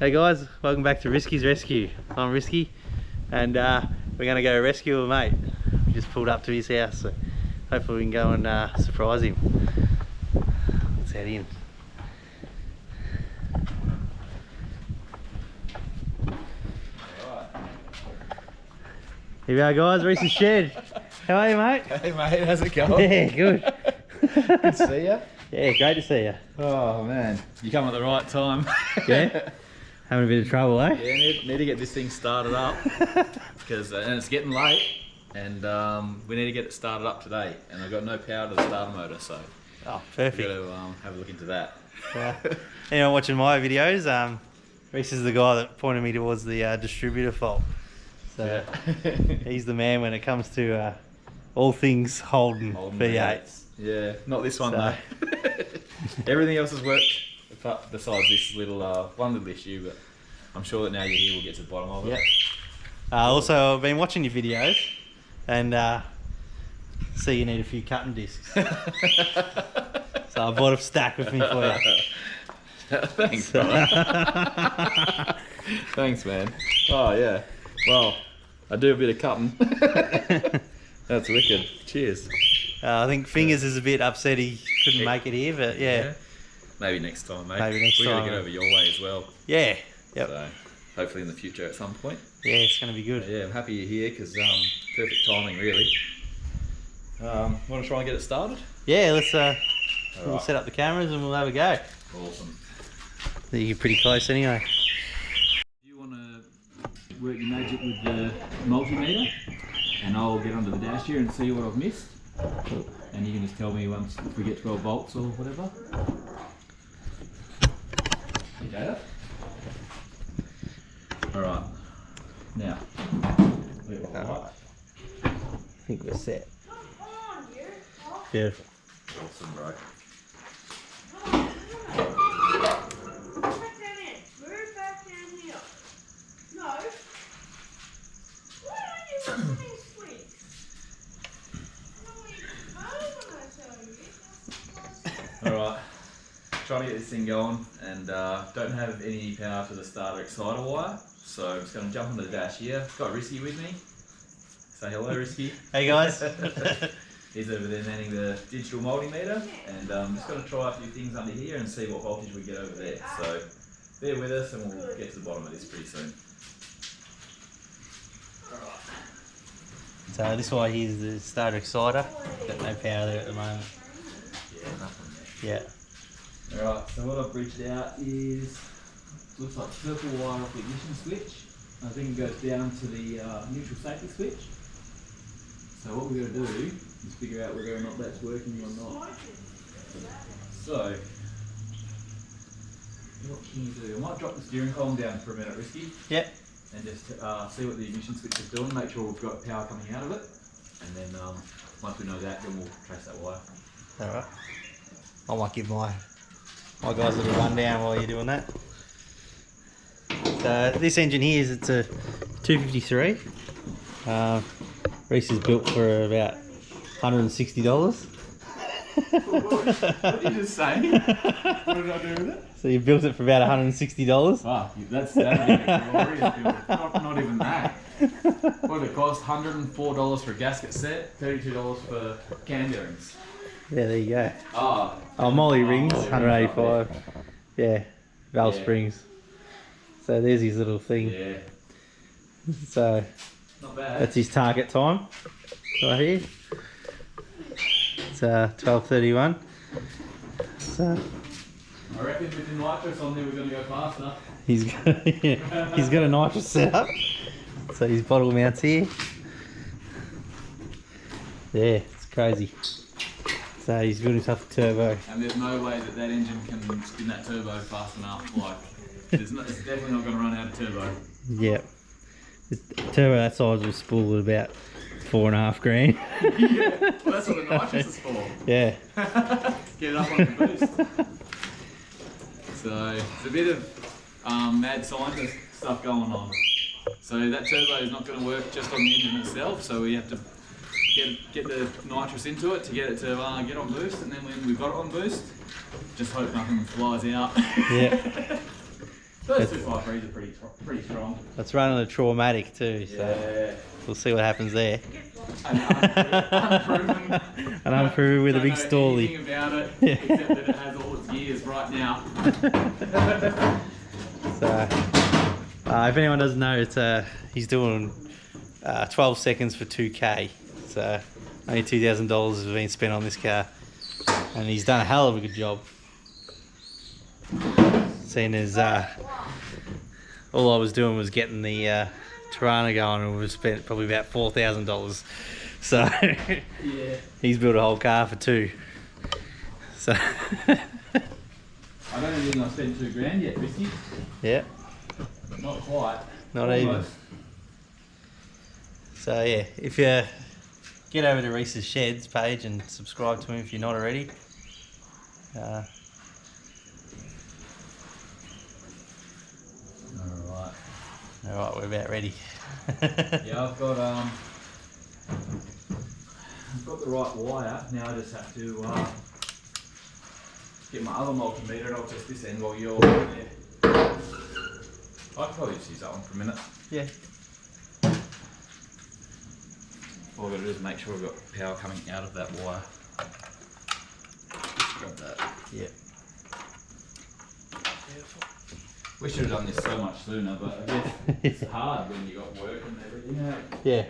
Hey guys, welcome back to Risky's Rescue. I'm Risky, and we're going to go rescue a mate. We just pulled up to his house, so hopefully we can go and surprise him. Let's head in. Here we are guys, REECES Shed. How are you, mate? Hey mate, how's it going? Yeah, good. Good to see you. Yeah, great to see you. Oh man, you come at the right time. Yeah? Having a bit of trouble, eh? Yeah, need to get this thing started up because and it's getting late, and we need to get it started up today. And I've got no power to the starter motor, so Oh, perfect. we've got to have a look into that. Anyone watching my videos, Reece is the guy that pointed me towards the distributor fault. So Yeah. he's the man when it comes to all things Holden V8s. Yeah, not this one So. though. Everything else has worked besides this little one little issue, but I'm sure that now you're here we'll get to the bottom of it. Yep. Also, I've been watching your videos and see you need a few cutting discs. So I bought a stack with me for you. Thanks, brother. Thanks, man. Oh yeah. Well, I do a bit of cutting. That's wicked. Cheers. I think Fingers is a bit upset he couldn't make it here, but yeah. Maybe next time, mate. Maybe next We're time. gonna get over your way as well. Yeah. Yep. So hopefully in the future at some point. Yeah, it's going to be good. Yeah, I'm happy you're here because perfect timing, really. Want to try and get it started? Yeah, let's we'll Alright. set up the cameras and we'll have a go. Awesome. You're pretty close anyway. You want to work your magic with the multimeter, and I'll get under the dash here and see what I've missed. And you can just tell me once if we get 12 volts or whatever. You got it? Alright. Now. Alright. I think we're set. Beautiful. Awesome, bro. Alright, trying to get this thing going, and don't have any power to the starter exciter wire, so I'm just going to jump onto the dash here. Got Risky with me. Say hello, Risky. Hey guys. He's over there manning the digital multimeter, and I'm just going to try a few things under here and see what voltage we get over there. So bear with us and we'll get to the bottom of this pretty soon. So this way here's the starter exciter. Got no power there at the moment. Yeah, nothing Yeah. there. Alright, so what I've bridged out is, looks like purple wire off the ignition switch. I think it goes down to the neutral safety switch. So what we're going to do is figure out whether or not that's working or not. So, what can you do? I might drop the steering column down for a minute, Risky, Yep. and just see what the ignition switch is doing, make sure we've got power coming out of it, and then once we know that, then we'll trace that wire. Alright. I might give my guys a little rundown while you're doing that. So this engine here is it's a 253. Reece is built for about $160. What did you just say? What did I do with it? So you built it for about $160. Wow, that'd be a glorious build. Not even that. What did it cost? $104 for a gasket set, $32 for cam bearings. Yeah, there you go. Oh, Molly rings, Molly rings 185. Yeah, valve Yeah. springs. So there's his little thing. Yeah, So not bad. that's his target time right here. It's 12:31. So I reckon with the nitrous on there we're going to go faster. he's got, yeah, he's got a nitrous setup. So his bottle mounts here. Yeah, it's crazy. So he's built himself a turbo. And there's no way that engine can spin that turbo fast enough. Like, it's definitely not going to run out of turbo. Yeah. The turbo that size will spool at about $4.5 grand. Yeah, well that's what the nitrous is for. Yeah. Get it up on the boost. So it's a bit of mad scientist stuff going on. So that turbo is not going to work just on the engine itself, so we have to get the nitrous into it to get it to get on boost, and then when we've got it on boost, just hope nothing flies out. Yeah. Those 253s are pretty strong. It's running a traumatic too, so Yeah. we'll see what happens there. Unproven. And unproven with a big Don't know stally. anything about it, except that it has all its gears right now. So, if anyone doesn't know, it's he's doing 12 seconds for 2k. So only $2,000 has been spent on this car, and he's done a hell of a good job. Seeing as all I was doing was getting the Tirana going, and we've spent probably about $4,000. So Yeah. he's built a whole car for two. So I don't even think I spent $2,000 yet, Risky. yeah, Not quite. not Almost. even. So yeah, if you get over to REECES Sheds page and subscribe to him if you're not already. Alright, we're about ready. Yeah, I've got the right wire. Now I just have to get my other multimeter, and I'll test this end while you're there. I could probably just use that one for a minute. Yeah. All I've got to do is make sure we've got power coming out of that wire. Just grab that. Yeah. We should have done this so much sooner, but I guess it's hard when you got work and everything. Yeah.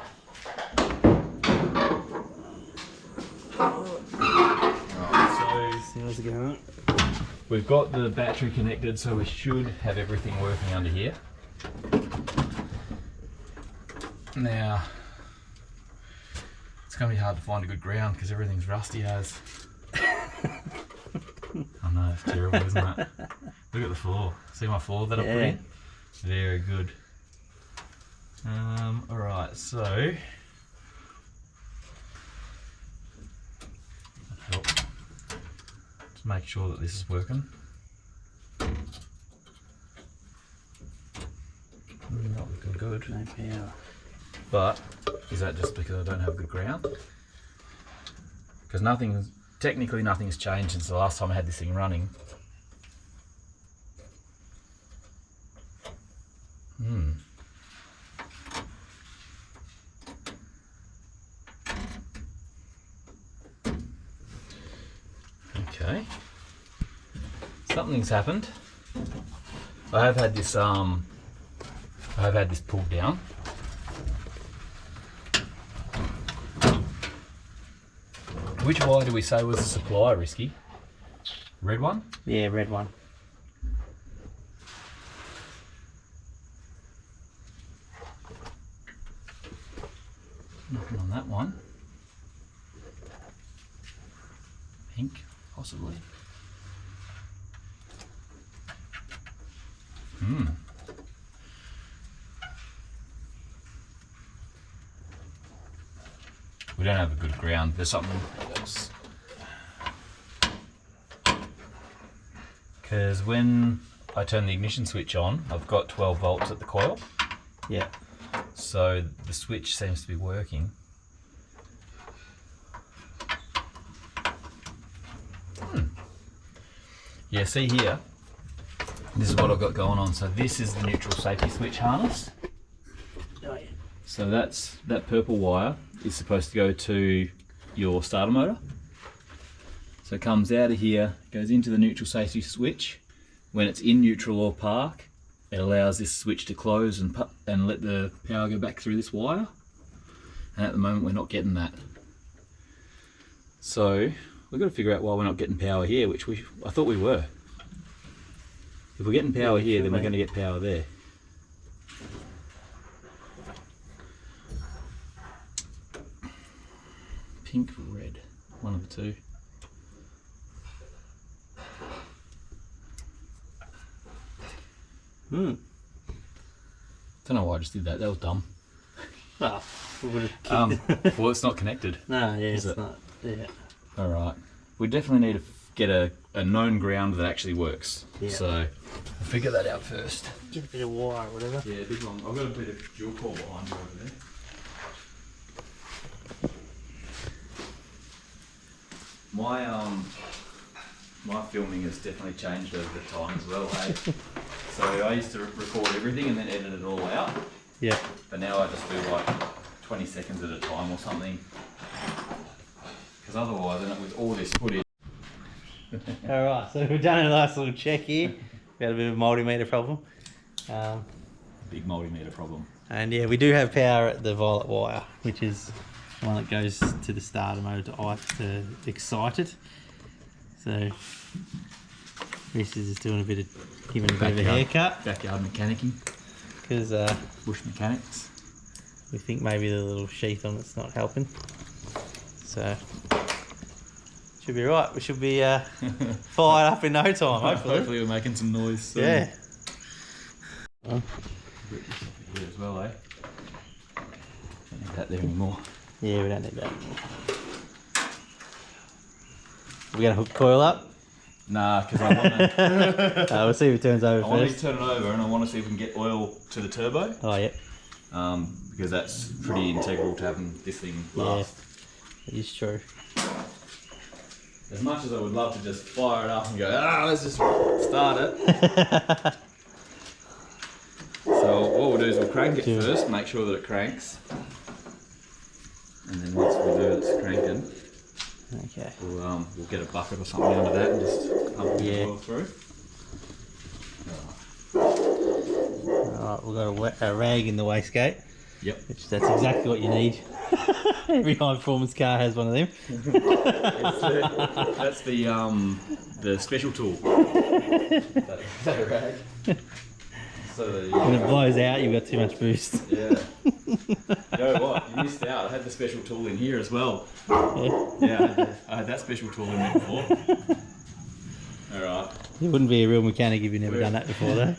Right, so How's it going? we've got the battery connected, so we should have everything working under here. Now, it's going to be hard to find a good ground because everything's rusty as. I know, it's terrible, isn't it? Look at the floor. See my floor that I put in? Very good. Alright, so help. Just make sure that this is working. Not looking good. No power. But is that just because I don't have good ground? Because technically nothing's changed since the last time I had this thing running. Okay. Something's happened. I have had this pulled down. Which wire do we say was the supply, Risky? Red one? Yeah, red one. Nothing on that one. Pink, possibly. We don't have a good ground. There's something else. Because when I turn the ignition switch on, I've got 12 volts at the coil. Yeah. So the switch seems to be working. Yeah, see here, this is what I've got going on. So this is the neutral safety switch harness. Oh, yeah. So that purple wire is supposed to go to your starter motor. So it comes out of here, goes into the neutral safety switch. When it's in neutral or park, it allows this switch to close and let the power go back through this wire. And at the moment we're not getting that. So we've got to figure out why we're not getting power here, which I thought we were. If we're getting power here, then we're going to get power there. Pink, red, one of the two. Don't know why I just did that. That was dumb. Oh, we would have Well, it's not connected. No, yeah, Is it's it? not. Yeah. All right. We definitely need to get a known ground that actually works. Yeah. So we'll figure that out first. Get a bit of wire or whatever. Yeah, big one. I've got a bit of dual core behind you over there. My filming has definitely changed over the time as well, hey? So I used to record everything and then edit it all out. Yeah. But now I just do like 20 seconds at a time or something. Because otherwise, with all this footage. Alright, so we've done a nice little check here. We had a bit of a multimeter problem. Big multimeter problem. And yeah, we do have power at the violet wire, which is the one that goes to the starter motor to excite it. So Reese is just doing giving a bit of a haircut. Backyard mechanicking. Because bush mechanics. we think maybe the little sheath on it's not helping. So should be right. We should be fired up in no time, hopefully. Hopefully we're making some noise soon. Yeah. Here as well, eh? Don't need that there anymore. Yeah, we don't need that anymore. We're going to hook the coil up? Nah, because I want to... We'll see if it turns over I want first. to turn it over and I want to see if we can get oil to the turbo. Oh, yeah. Because that's pretty integral to having this thing last. Yeah, it is true. As much as I would love to just fire it up and go, let's just start it. So what we'll do is we'll crank it first, make sure that it cranks. And then once we know it's cranking, Okay. we'll get a bucket or something under that and just pump the oil through. Alright, we've got a rag in the wastegate. Yep. Which that's exactly what you need. Every high performance car has one of them. That's the special tool. that rag. So when it blows out, you've got too much boost. Yeah. You know what? You missed out. I had the special tool in here as well. Yeah, I had that special tool in there before. Alright. You wouldn't be a real mechanic if you've never done that before, though.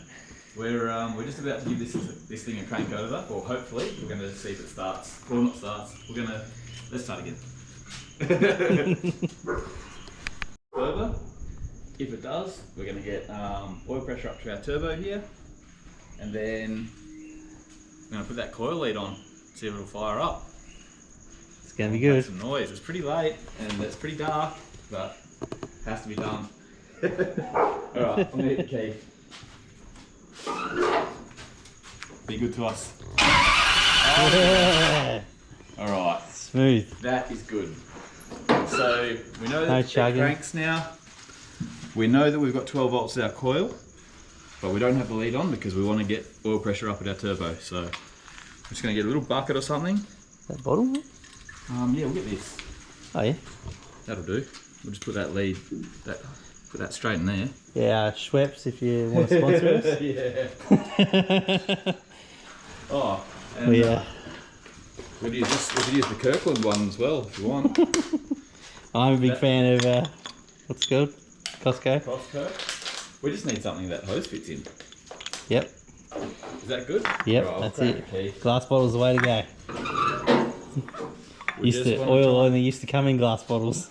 We're just about to give this thing a crank over, or hopefully we're going to see if it starts. Well, not starts. Let's start again. Over. If it does, we're going to get oil pressure up to our turbo here, and then we're going to put that coil lead on, see if it'll fire up. It's going to be good. Make some noise. It's pretty late and it's pretty dark, but it has to be done. Alright, I'm going to hit the key. Be good to us. Yeah. Alright. Smooth. That is good. So we know that it chugging. cranks now. We know that we've got 12 volts at our coil, but we don't have the lead on because we want to get oil pressure up at our turbo. So I'm just going to get a little bucket or something. That bottle? Yeah, we'll get this. Oh yeah. That'll do. We'll just put that lead, put that straight in there. Yeah, Schweppes if you want to sponsor us. Yeah. Oh, and we could use the Kirkland one as well if you want. I'm a big fan of what's it called? Costco. We just need something that hose fits in. Yep. Is that good? Yep, Right, that's it. Okay. Glass bottles the way to go. Oil only used to come in glass bottles.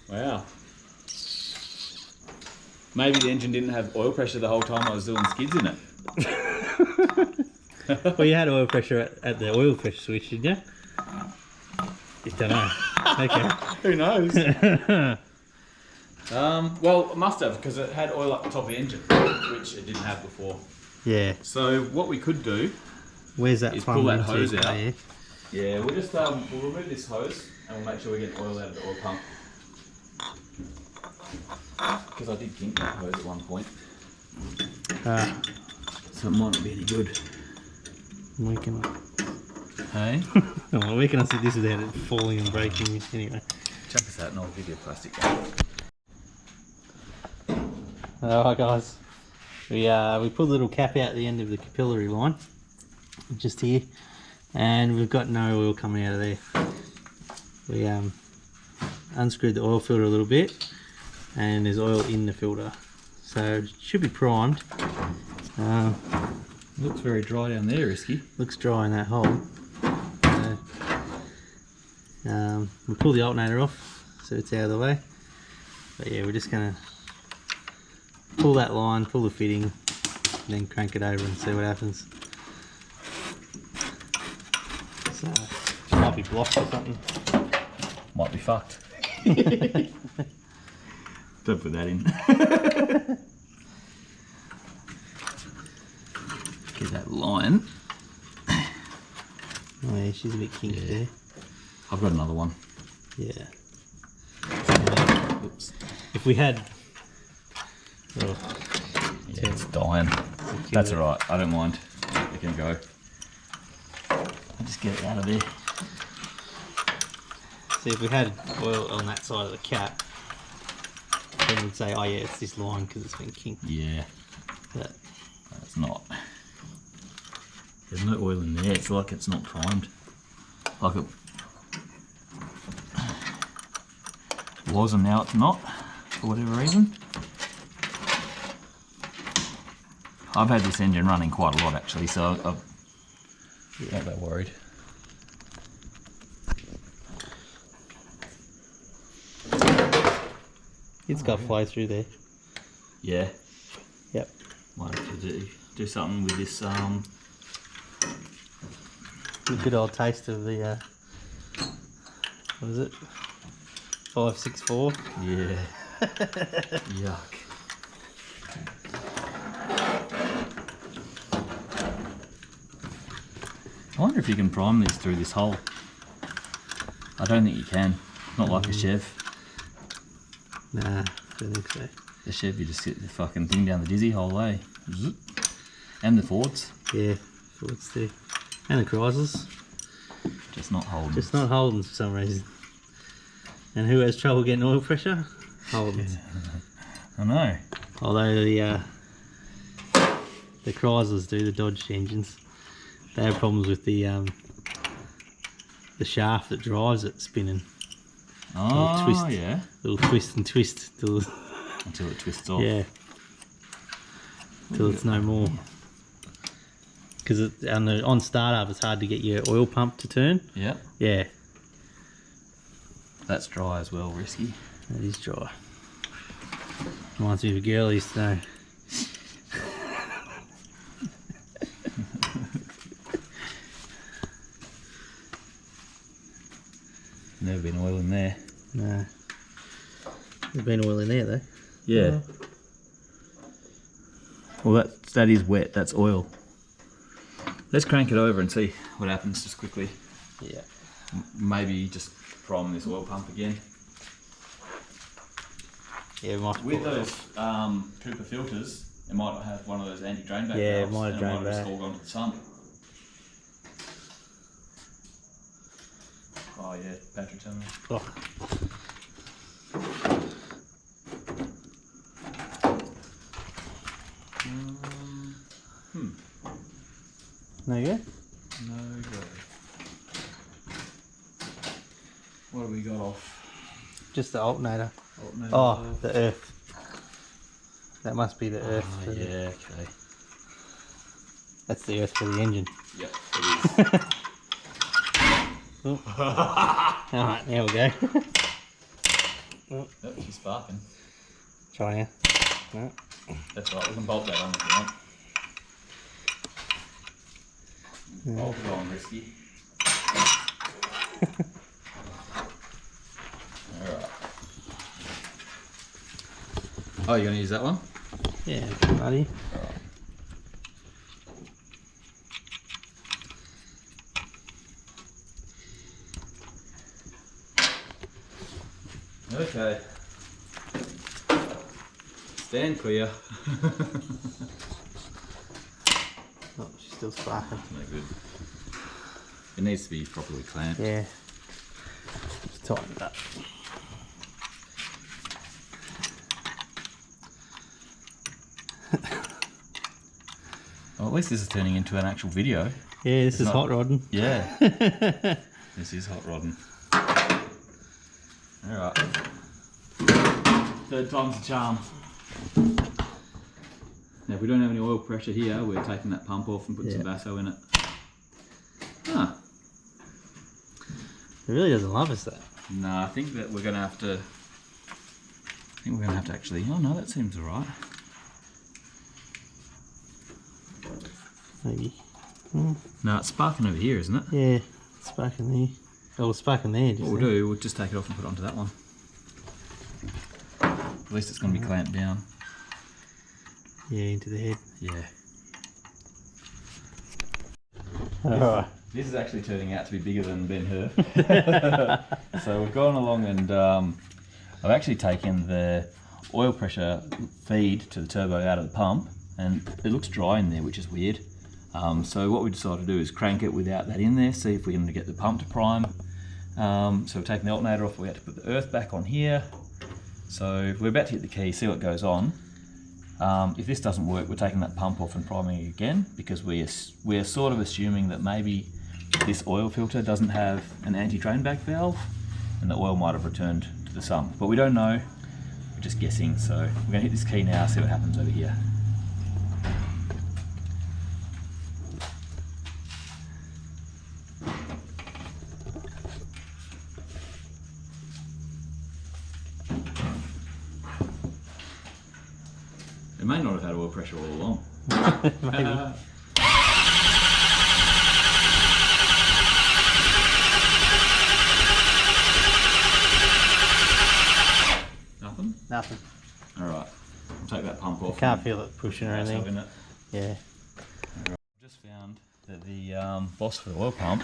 Wow. Maybe the engine didn't have oil pressure the whole time I was doing skids in it. Well, you had oil pressure at the oil pressure switch, didn't you? You don't know. Okay. Who knows? Well, it must have, because it had oil up the top of the engine, which it didn't have before. Yeah. So what we could do Where's that is plumb pull that into? hose out. Oh, yeah. Yeah, we'll just we'll remove this hose and we'll make sure we get oil out of the oil pump. Because I did kink that hose at one point. So it might not be any good. We can. Hey? Well, we can see this without it falling and breaking anyway. Chuck us out and I'll give you a plastic bag. Alright guys, we put a little cap out the end of the capillary line, just here, and we've got no oil coming out of there. We unscrewed the oil filter a little bit, and there's oil in the filter, so it should be primed. Looks very dry down there, Risky. Looks dry in that hole. We pull the alternator off so it's out of the way, but yeah, we're just gonna pull that line, pull the fitting, and then crank it over and see what happens. So, it might be blocked or something. Might be fucked. Don't put that in. Get that line. Oh yeah, she's a bit kinky there. I've got another one. Yeah. Oops. If we had... Oh, Yeah, it's dying. That's alright, I don't mind. It can go. I'll just get it out of there. See, if we had oil on that side of the cap, then we'd say, oh yeah, it's this line because it's been kinked. Yeah. But It's not. There's no oil in there, it's like it's not primed. Like it was and now it's not, for whatever reason. I've had this engine running quite a lot actually, so I'm not that worried. it's got flow through there. Yeah. Yep. Might have to do something with this. A good old taste of the, what is it? 564. Yeah. Yuck. I wonder if you can prime these through this hole. I don't think you can. Not like a Chev. Nah, don't think so. The Chev, you just get the fucking thing down the dizzy hole, eh? Zip. And the Fords. Yeah, Fords too. And the Chrysler's. Just not Holden. Just not Holden's for some reason. And who has trouble getting oil pressure? Holden's. I know. Although the Chryslers do, the Dodge engines, they have problems with the shaft that drives it spinning. Oh, twist. yeah. It'll twist and twist till Until it twists off. yeah, till it's no more. Because on startup, it's hard to get your oil pump to turn. Yeah. Yeah, That's dry as well, risky. that is dry. Reminds me of a girl I used to know. Never been oil in there. No. There's been oil in there though. Yeah. Well, that is wet. That's oil. Let's crank it over and see what happens just quickly. Yeah. Maybe just prime this oil pump again. Yeah, we might With those Cooper filters, it might have one of those anti-drain back Yeah, it valves, might have and drained just back. all gone to the sump. Oh yeah, battery terminal. Oh. No go? No go. What have we got off? Just the alternator. Alternator Oh, off. the earth. That must be the earth. Oh, for the- yeah, okay. That's the earth for the engine. Yep, it is. Oh. Alright, now we go. Oh, she's sparking. Try now. No. That's right, we can bolt that on if you want. Bolt it on, risky. Alright. Oh, you're going to use that one? Yeah, buddy. Okay. Stand clear. Oh, she's still sparking. No good. It needs to be properly clamped. Yeah. Just tighten it up. Well, at least this is turning into an actual video. Yeah, this It's is not- hot rodding. Yeah. This is hot rodding. Alright. Third time's a charm. Now if we don't have any oil pressure here, we're taking that pump off and putting some basso in it. Ah. It really doesn't love us that. No, I think that we're gonna have to actually, oh no, that seems alright. Maybe. No, it's sparking over here, isn't it? Yeah, it's sparking there. Oh, it's sparking there. What we'll do, we'll just take it off and put it onto that one. At least it's going to be clamped down. Yeah, into the head. Yeah. Alright. This is actually turning out to be bigger than Ben Hur. So we've gone along and I've actually taken the oil pressure feed to the turbo out of the pump, and it looks dry in there, which is weird. So what we decided to do is crank it without that in there, see if we can get the pump to prime. So we've taken the alternator off, we had to put the earth back on here. So we're about to hit the key, see what goes on. If this doesn't work, we're taking that pump off and priming it again, because we're sort of assuming that maybe this oil filter doesn't have an anti-drain back valve and the oil might have returned to the sump. But we don't know, we're just guessing. So we're going to hit this key now, see what happens over here. It may not have had oil pressure all along. Maybe. Nothing? Nothing. Alright, we'll take that pump off. I can't feel it pushing or anything. It. Yeah. Right. Just found that the boss for the oil pump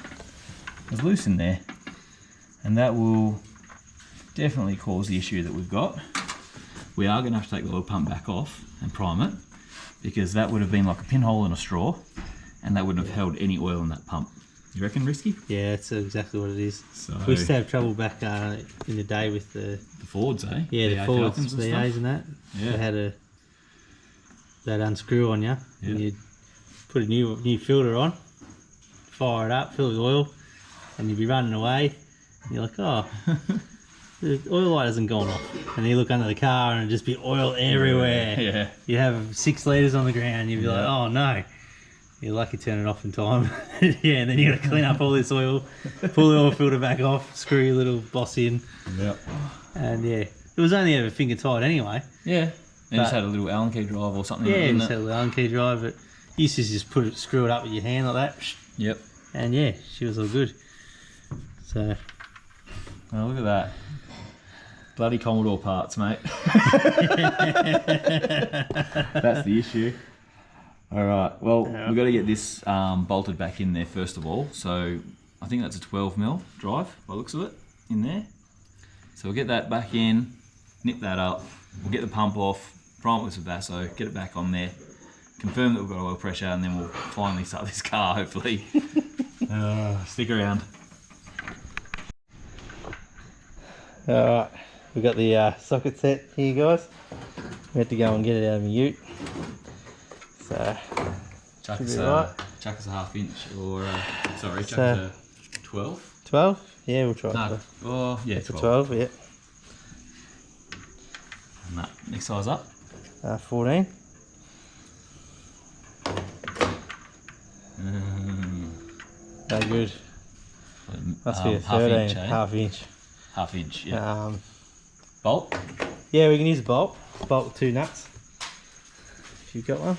is loose in there, and that will definitely cause the issue that we've got. We are going to have to take the oil pump back off and prime it, because that would have been like a pinhole in a straw, and that wouldn't have held any oil in that pump. You reckon, Risky? Yeah, that's exactly what it is. So We used to have trouble back in the day with the Fords, eh? Yeah, the Fords, and the A's and that. Yeah. They had that unscrew on you, and you'd put a new filter on, fire it up, fill it with oil, and you'd be running away. And you're like, oh, the oil light hasn't gone off. And you look under the car and it'd just be oil everywhere. Yeah. You have 6 litres on the ground, you'd be like, oh no. You're lucky to turn it off in time. Yeah, and then you got to clean up all this oil, pull the oil filter back off, screw your little boss in. Yep. And yeah, it was only ever finger tight anyway. Yeah. And just had a little Allen key drive or something. Yeah, like just had a little Allen key drive. But you used to just screw it up with your hand like that. Yep. And yeah, she was all good. So. Oh, look at that. Bloody Commodore parts, mate. That's the issue. Alright, well, we've got to get this bolted back in there first of all. So I think that's a 12mm drive by the looks of it in there. So we'll get that back in, nip that up, we'll get the pump off, prime it with some Vaso, get it back on there, confirm that we've got oil pressure, and then we'll finally start this car, hopefully. Stick around. Alright, we've got the socket set here, guys. We had to go and get it out of my ute. So, Chuck should us be right. a 1/2 inch, or sorry, chuck So- us a 12. 12? Yeah, we'll try No, it. oh yeah, It's a 12. 12, yeah. And that next size up. 14. No good. Must be a 13, inch, eh? half inch. 1/2 inch, yeah. Bolt? Yeah, we can use a bolt. Bolt with 2 nuts. If you've got one.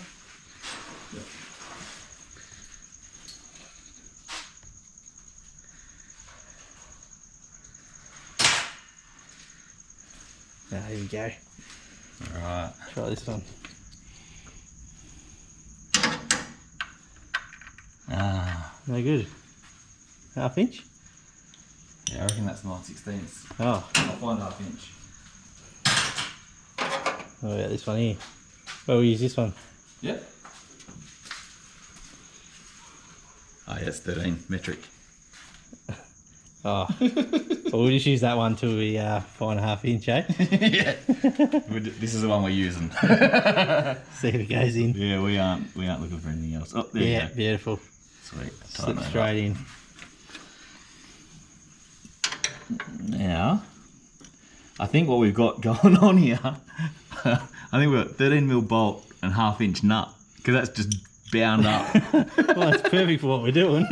Here we go. Alright. Try this one. No good. 1/2 inch? Yeah, I reckon that's 9/16. Oh. I'll find 1/2 inch. Oh yeah, this one here. Well, we'll use this one. Yep. Oh yeah, it's 13 metric. Oh. Well, we'll just use that one till we find 1/2 inch, eh? Yeah. This is the one we're using. See if it goes in. Yeah, we aren't looking for anything else. Oh, there you Yeah, go. beautiful. Sweet. Slip straight in. Now, I think what we've got going on here, I think we've got 13mm bolt and 1/2 inch nut, because that's just bound up. Well, that's perfect for what we're doing.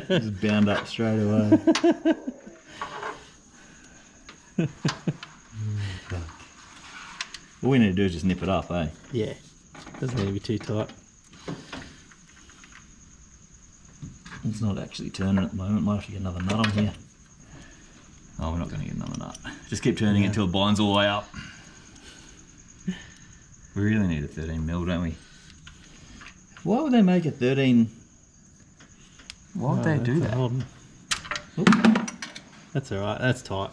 Just bound up straight away. All we need to do is just nip it up, eh? Yeah, doesn't need to be too tight. It's not actually turning at the moment. Might have to get another nut on here. Oh, we're not going to get another nut. Just keep turning until it binds all the way up. We really need a 13mm, don't we? Why would they make a 13? Why would they do that? That's alright, that's tight.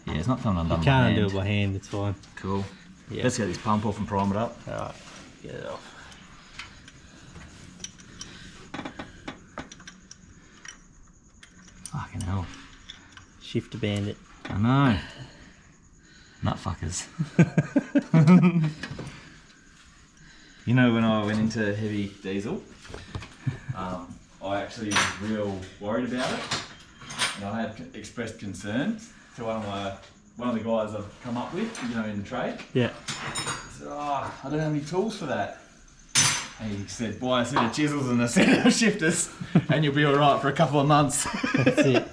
Yeah, it's not coming undone. You can't do it by hand, it's fine. Cool. Yeah. Let's get this pump off and prime it up. Alright, get it off. Fucking hell. Shifter bandit. I know. Nut fuckers. You know, when I went into heavy diesel, I actually was real worried about it, and I had expressed concern to one of the guys I've come up with, you know, in the trade. Yeah. I said, I don't have any tools for that. And he said, buy a set of chisels and a set of shifters, and you'll be all right for a couple of months. That's it.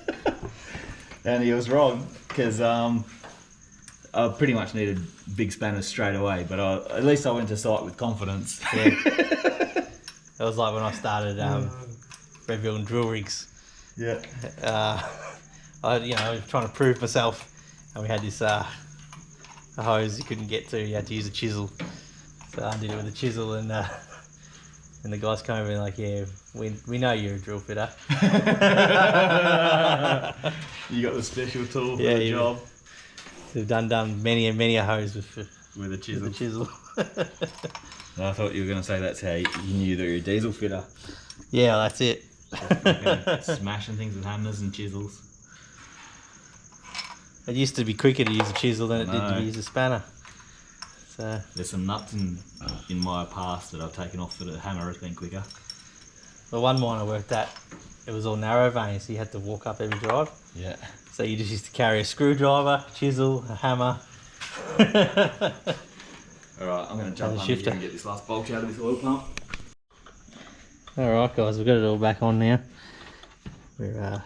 And he was wrong, because I pretty much needed big spanners straight away, but at least I went to site with confidence. Yeah. That was like when I started rebuilding drill rigs. Yeah. I was trying to prove myself, and we had this a hose you couldn't get to. You had to use a chisel. So I did it with a chisel, and the guys came over and like, yeah, we know you're a drill fitter. You got the special tool for Yeah, the job. We've done many a hose with With a chisel. With a chisel. I thought you were going to say that's how you knew that you're a diesel fitter. Yeah, that's it. Smashing things with hammers and chisels. It used to be quicker to use a chisel than it did to use a spanner. So there's some nuts in my past that I've taken off for the hammer has been quicker. the one mine I worked at, it was all narrow vein, so you had to walk up every drive. Yeah. So you just used to carry a screwdriver, chisel, a hammer. Alright, I'm going to jump under here and get this last bolt out of this oil pump. Alright guys, we've got it all back on now. We're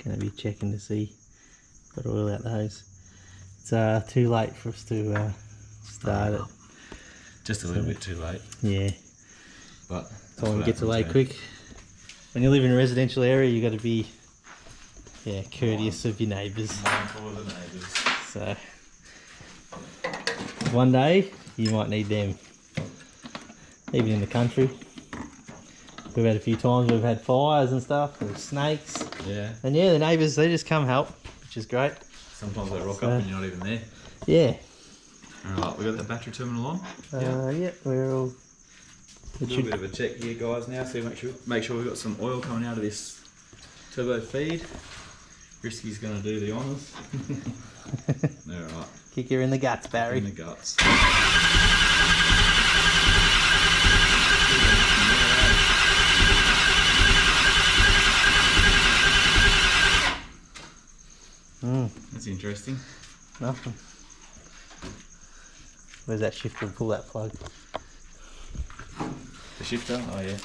going to be checking to see got oil out the hose. It's too late for us to start it. Just a little bit too late. Yeah. But Time gets away quick. When you live in a residential area, you got to be courteous of your neighbours. Mindful of the neighbours. So one day you might need them. Even in the country, we've had a few times we've had fires and stuff, and snakes. Yeah. And yeah, the neighbours, they just come help, which is great. Sometimes they rock up and you're not even there. Yeah. Alright, we got the battery terminal on. Yeah, we're all. A little bit of a check here, guys. Now, so make sure we've got some oil coming out of this turbo feed. Risky's going to do the honours. Alright. Kick her in the guts, Barry. In the guts. That's interesting. Nothing. Where's that shifter? Pull that plug. The shifter? Oh yeah.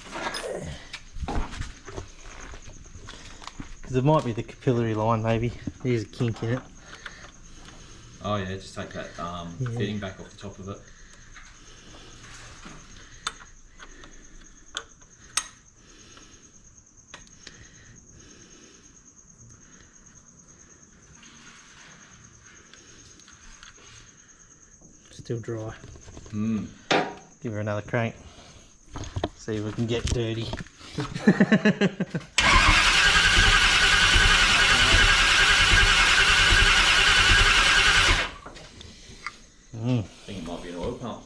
Because it might be the capillary line, maybe. There's a kink in it. Oh yeah, just take that fitting back off the top of it. Still dry. Mm. Give her another crank. See if we can get dirty. I think it might be an oil pump.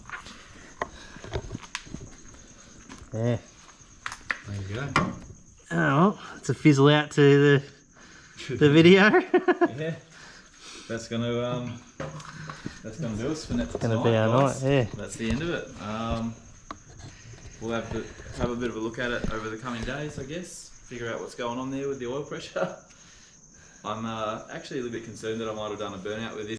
Yeah. There you go. Oh well, it's a fizzle out to the video. Yeah. That's gonna do us for next It's gonna be our night, yeah. That's the end of it. We'll have a bit of a look at it over the coming days, I guess. Figure out what's going on there with the oil pressure. I'm actually a little bit concerned that I might have done a burnout with this.